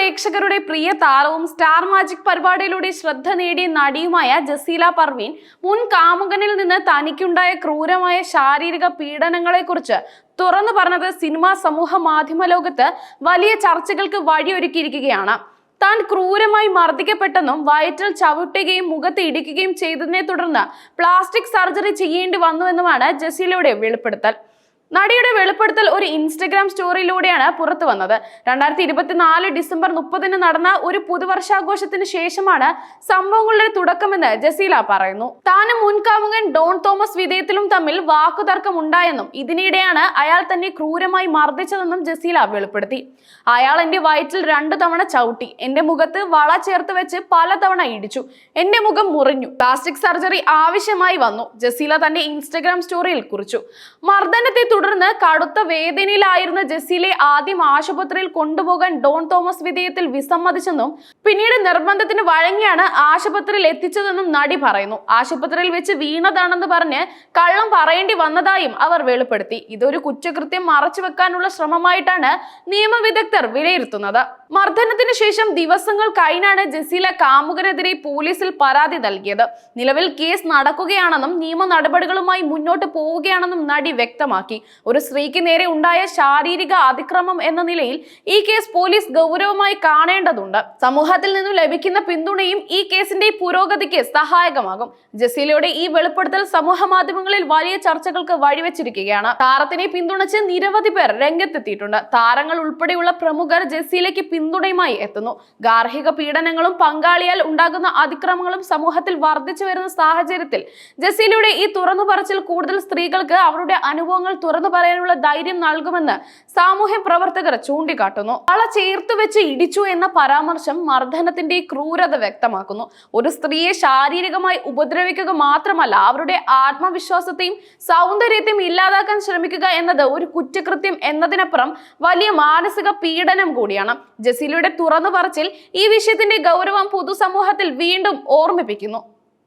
പ്രേക്ഷകരുടെ പ്രിയ താരവും star magic പരിപാടിയിലൂടെ ശ്രദ്ധ നേടിയ നടിയുമായ ജസീല പർവീൻ മുൻ കാമുകനിൽ നിന്ന് തനിക്കുണ്ടായ ക്രൂരമായ ശാരീരിക പീഡനങ്ങളെക്കുറിച്ച് തുറന്നു പറഞ്ഞത് സിനിമാ സമൂഹ മാധ്യമ ലോകത്ത് വലിയ ചർച്ചകൾക്ക് വഴിയൊരുക്കിയിരിക്കുകയാണ്. താൻ ക്രൂരമായി മർദ്ദിക്കപ്പെട്ടെന്നും വയറ്റിൽ ചവിട്ടുകയും മുഖത്ത് ഇടിക്കുകയും ചെയ്തതിനെ തുടർന്ന് പ്ലാസ്റ്റിക് സർജറി ചെയ്യേണ്ടി വന്നുവെന്നുമാണ് ജസീലയുടെ വെളിപ്പെടുത്തൽ. നടിയുടെ വെളിപ്പെടുത്തൽ ഒരു ഇൻസ്റ്റഗ്രാം സ്റ്റോറിയിലൂടെയാണ് പുറത്തു വന്നത്. 2024 ഡിസംബർ 30 നടന്ന ഒരു പുതുവർഷാഘോഷത്തിന് ശേഷമാണ് സംഭവങ്ങളുടെ തുടക്കമെന്ന് ജസീല പറയുന്നു. താനും മുൻകാമുകൻ ഡോൺ തോമസ് വിധേയത്തിലും തമ്മിൽ വാക്കുതർക്കം ഉണ്ടായെന്നും ഇതിനിടെയാണ് അയാൾ തന്നെ ക്രൂരമായി മർദ്ദിച്ചതെന്നും ജസീല വെളിപ്പെടുത്തി. അയാൾ എന്റെ വയറ്റിൽ 2 തവണ ചവിട്ടി, എന്റെ മുഖത്ത് വള ചേർത്ത് വെച്ച് പലതവണ ഇടിച്ചു, എന്റെ മുഖം മുറിഞ്ഞു, പ്ലാസ്റ്റിക് സർജറി ആവശ്യമായി വന്നു, ജസീല തന്റെ ഇൻസ്റ്റഗ്രാം സ്റ്റോറിയിൽ കുറിച്ചു. മർദ്ദനത്തെ തുടർന്ന് കടുത്ത വേദനയിലായിരുന്ന ജസീലയെ ആദ്യം ആശുപത്രിയിൽ കൊണ്ടുപോകാൻ ഡോൺ തോമസ് വിധേയത്തിൽ വിസമ്മതിച്ചെന്നും പിന്നീട് നിർബന്ധത്തിന് വഴങ്ങിയാണ് ആശുപത്രിയിൽ എത്തിച്ചതെന്നും നടി പറയുന്നു. ആശുപത്രിയിൽ വെച്ച് വീണതാണെന്ന് പറഞ്ഞ് കള്ളം പറയേണ്ടി വന്നതായും അവർ വെളിപ്പെടുത്തി. ഇതൊരു കുറ്റകൃത്യം മറച്ചുവെക്കാനുള്ള ശ്രമമായിട്ടാണ് നിയമവിദഗ്ധർ വിലയിരുത്തുന്നത്. മർദ്ദനത്തിന് ശേഷം ദിവസങ്ങൾ കഴിഞ്ഞാണ് ജസീല കാമുകനെതിരെ പോലീസിൽ പരാതി നൽകിയത്. നിലവിൽ കേസ് നടക്കുകയാണെന്നും നിയമ നടപടികളുമായി മുന്നോട്ട് പോവുകയാണെന്നും നടി വ്യക്തമാക്കി. ഒരു സ്ത്രീക്ക് നേരെ ഉണ്ടായ ശാരീരിക അതിക്രമം എന്ന നിലയിൽ ഈ കേസ് പോലീസ് ഗൗരവമായി കാണേണ്ടതുണ്ട്. സമൂഹത്തിൽ നിന്നും ലഭിക്കുന്ന പിന്തുണയും ഈ കേസിന്റെ പുരോഗതിക്ക് സഹായകമാകും. ജസീലയുടെ ഈ വെളിപ്പെടുത്തൽ സമൂഹ മാധ്യമങ്ങളിൽ വലിയ ചർച്ചകൾക്ക് വഴിവെച്ചിരിക്കുകയാണ്. താരത്തിനെ പിന്തുണച്ച് നിരവധി പേർ രംഗത്തെത്തിയിട്ടുണ്ട്. താരങ്ങൾ ഉൾപ്പെടെയുള്ള പ്രമുഖർ ജസീലയ്ക്ക് പിന്തുണയുമായി എത്തുന്നു. ഗാർഹിക പീഡനങ്ങളും പങ്കാളിയാൽ ഉണ്ടാകുന്ന അതിക്രമങ്ങളും സമൂഹത്തിൽ വർദ്ധിച്ചു വരുന്ന സാഹചര്യത്തിൽ ജസീലയുടെ ഈ തുറന്നു പറച്ചിൽ കൂടുതൽ സ്ത്രീകൾക്ക് അവരുടെ അനുഭവങ്ങൾ തുറന്നു പറയാനുള്ള ധൈര്യം നൽകുമെന്ന് സാമൂഹ്യ പ്രവർത്തകർ ചൂണ്ടിക്കാട്ടുന്നു. വള ചേർത്ത് വെച്ച് ഇടിച്ചു എന്ന പരാമർശം മർദ്ദനത്തിന്റെ ക്രൂരത വ്യക്തമാക്കുന്നു. ഒരു സ്ത്രീയെ ശാരീരികമായി ഉപദ്രവിക്കുക മാത്രമല്ല, അവരുടെ ആത്മവിശ്വാസത്തെയും സൗന്ദര്യത്തെയും ഇല്ലാതാക്കാൻ ശ്രമിക്കുക എന്നത് ഒരു കുറ്റകൃത്യം എന്നതിനപ്പുറം വലിയ മാനസിക പീഡനം കൂടിയാണ്. ജസീലയുടെ തുറന്നു പറച്ചിൽ ഈ വിഷയത്തിന്റെ ഗൗരവം പൊതുസമൂഹത്തിൽ വീണ്ടും ഓർമ്മിപ്പിക്കുന്നു.